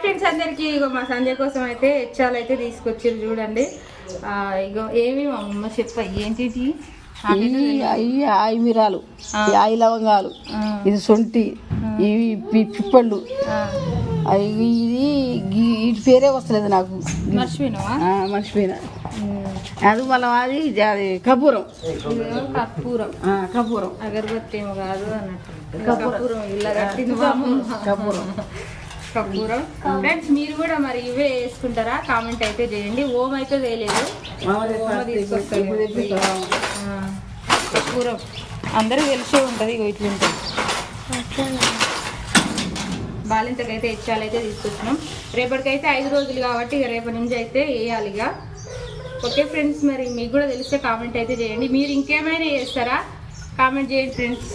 Friends అందరికి ఇగో మా సంజయ్ కోసం అయితే హెచ్చాలు అయితే తీసుకొచ్చారు చూడండి. ఇగో ఏమి అమ్మ చెప్ప ఏంటి ఆయి మిరాలు, ఆయి లవంగాలు, ఇది సొంటి, ఇవి పిప్పళ్ళు, ఇది వీటి పేరే వస్తలేదు నాకు, మర్చిపోయినా. అది మళ్ళీ అది కర్పూరం, కర్పూరం అగరబత్తి ఏమో కాదు అన్నట్టు కర్పూరం ఇలా కట్టింది కర్పూరం. ఫ్రెండ్స్ మీరు కూడా మరి ఇవే వేసుకుంటారా? కామెంట్ అయితే చేయండి. ఓం అయితే చేయలేదు, కర్పూరం అందరూ తెలిసే ఉంటుంది. ఇగో ఇట్లుంటుంది. బాలింతకైతే హెచ్చాలైతే తీసుకొచ్చినాం. రేపటికైతే 5 రోజులు కాబట్టి ఇక రేపటి నుంచి అయితే వేయాలి ఇక. ఓకే ఫ్రెండ్స్, మరి మీకు కూడా తెలిస్తే కామెంట్ అయితే చేయండి. మీరు ఇంకేమైనా చేస్తారా? కామెంట్ చేయండి ఫ్రెండ్స్.